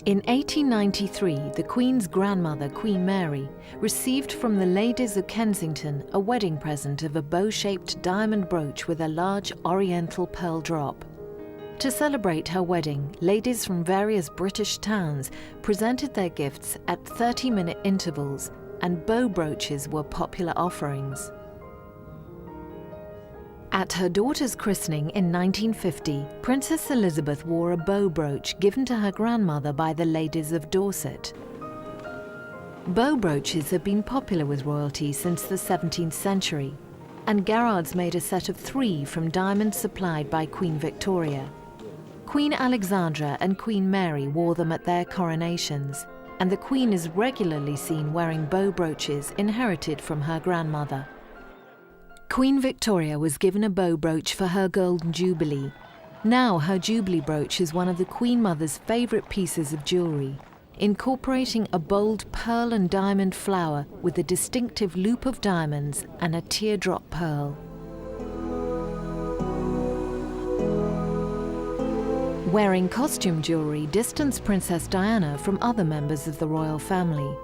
In 1893, the Queen's grandmother, Queen Mary, received from the ladies of Kensington a wedding present of a bow-shaped diamond brooch with a large oriental pearl drop. To celebrate her wedding, ladies from various British towns presented their gifts at 30-minute intervals, and bow brooches were popular offerings. At her daughter's christening in 1950, Princess Elizabeth wore a bow brooch given to her grandmother by the ladies of Dorset. Bow brooches have been popular with royalty since the 17th century, and Garrard's made a set of 3 from diamonds supplied by Queen Victoria. Queen Alexandra and Queen Mary wore them at their coronations, and the Queen is regularly seen wearing bow brooches inherited from her grandmother. Queen Victoria was given a bow brooch for her Golden Jubilee. Now her Jubilee brooch is one of the Queen Mother's favourite pieces of jewellery, incorporating a bold pearl and diamond flower with a distinctive loop of diamonds and a teardrop pearl. Wearing costume jewellery distanced Princess Diana from other members of the royal family.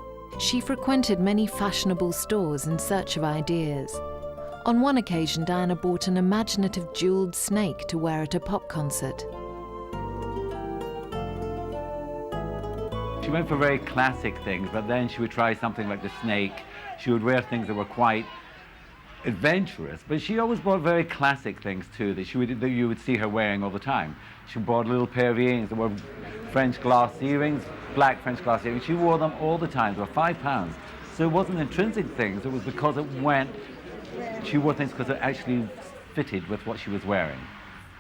She frequented many fashionable stores in search of ideas. On one occasion, Diana bought an imaginative jewelled snake to wear at a pop concert. She went for very classic things, but then she would try something like the snake. She would wear things that were quite adventurous, but she always bought very classic things too that you would see her wearing all the time. She bought a little pair of earrings that were French glass earrings, black French glass earrings. She wore them all the time. They were £5. So it wasn't intrinsic things, it was because it went. She wore things because it actually fitted with what she was wearing.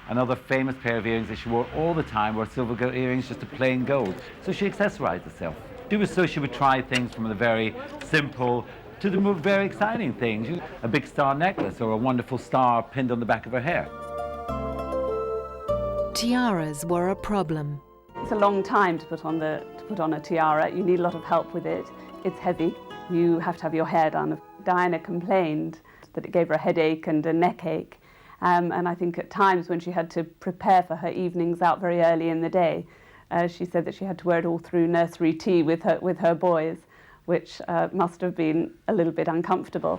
Another famous pair of earrings that she wore all the time were silver earrings, just a plain gold. So she accessorized herself. She was so she would try things from the very simple to the very exciting things. A big star necklace or a wonderful star pinned on the back of her hair. Tiaras were a problem. It's a long time to put on a tiara. You need a lot of help with it. It's heavy. You have to have your hair done. Diana complained that it gave her a headache and a neck ache. And I think at times when she had to prepare for her evenings out very early in the day, she said that she had to wear it all through nursery tea with her boys, which must have been a little bit uncomfortable.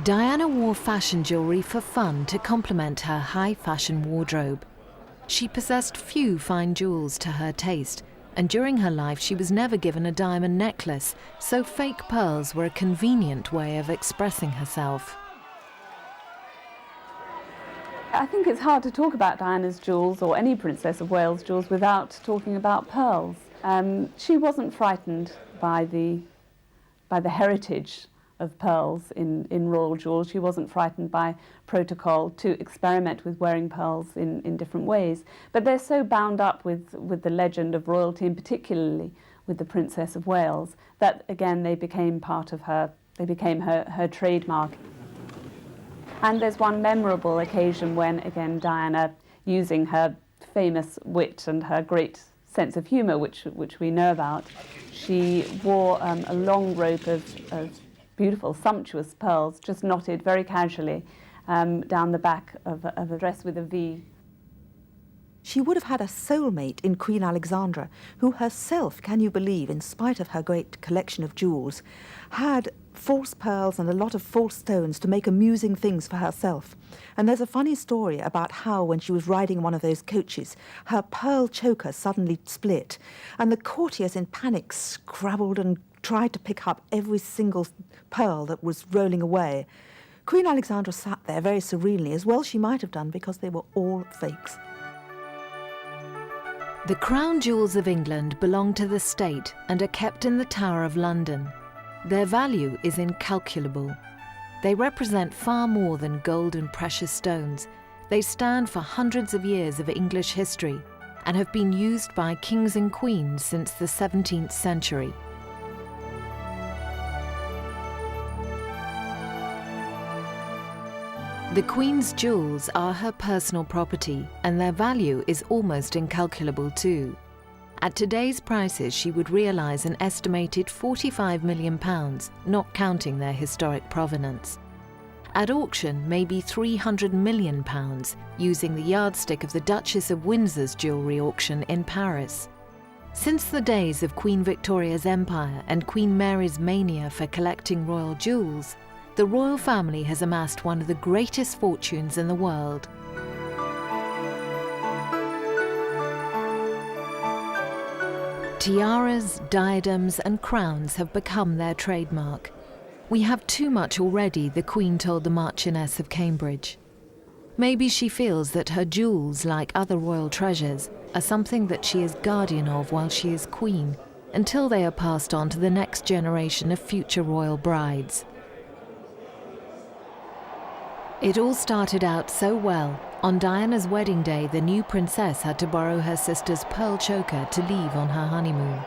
Diana wore fashion jewellery for fun to complement her high fashion wardrobe. She possessed few fine jewels to her taste, and during her life she was never given a diamond necklace, so fake pearls were a convenient way of expressing herself. I think it's hard to talk about Diana's jewels or any Princess of Wales jewels without talking about pearls. She wasn't frightened by the heritage of pearls in royal jewels. She wasn't frightened by protocol to experiment with wearing pearls in different ways. But they're so bound up with the legend of royalty, and particularly with the Princess of Wales, that again they became part of her. They became her trademark. And there's one memorable occasion when, again, Diana, using her famous wit and her great sense of humour, which we know about, she wore a long rope of beautiful, sumptuous pearls, just knotted very casually down the back of a dress with a V. She would have had a soulmate in Queen Alexandra, who herself, can you believe, in spite of her great collection of jewels, had false pearls and a lot of false stones to make amusing things for herself. And there's a funny story about how, when she was riding one of those coaches, her pearl choker suddenly split, and the courtiers in panic scrabbled and tried to pick up every single pearl that was rolling away. Queen Alexandra sat there very serenely, as well she might have done, because they were all fakes. The crown jewels of England belong to the state and are kept in the Tower of London. Their value is incalculable. They represent far more than gold and precious stones. They stand for hundreds of years of English history and have been used by kings and queens since the 17th century. The Queen's jewels are her personal property, and their value is almost incalculable too. At today's prices, she would realise an estimated £45 million, not counting their historic provenance. At auction, maybe £300 million, using the yardstick of the Duchess of Windsor's jewellery auction in Paris. Since the days of Queen Victoria's empire and Queen Mary's mania for collecting royal jewels, the royal family has amassed one of the greatest fortunes in the world. Tiaras, diadems and crowns have become their trademark. "We have too much already," the Queen told the Marchioness of Cambridge. Maybe she feels that her jewels, like other royal treasures, are something that she is guardian of while she is Queen, until they are passed on to the next generation of future royal brides. It all started out so well. On Diana's wedding day, the new princess had to borrow her sister's pearl choker to leave on her honeymoon.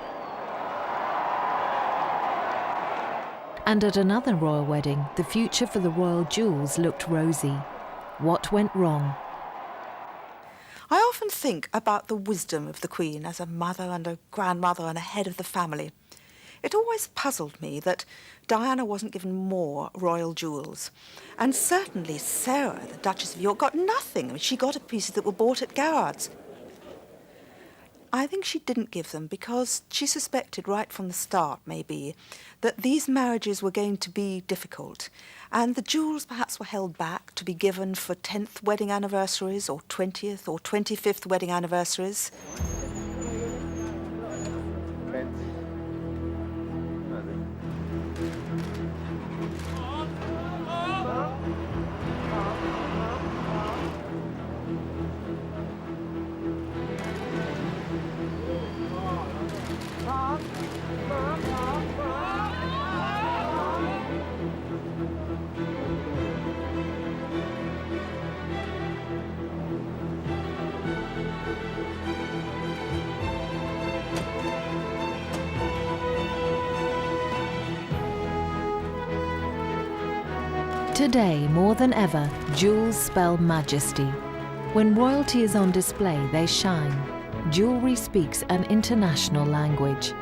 And at another royal wedding, the future for the royal jewels looked rosy. What went wrong? I often think about the wisdom of the Queen as a mother and a grandmother and a head of the family. It always puzzled me that Diana wasn't given more royal jewels. And certainly Sarah, the Duchess of York, got nothing. I mean, she got pieces that were bought at Garrard's. I think she didn't give them because she suspected right from the start, maybe, that these marriages were going to be difficult. And the jewels perhaps were held back to be given for 10th wedding anniversaries or 20th or 25th wedding anniversaries. Today, more than ever, jewels spell majesty. When royalty is on display, they shine. Jewelry speaks an international language.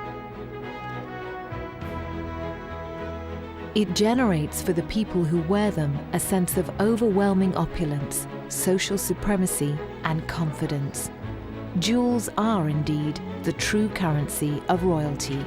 It generates for the people who wear them a sense of overwhelming opulence, social supremacy, and confidence. Jewels are indeed the true currency of royalty.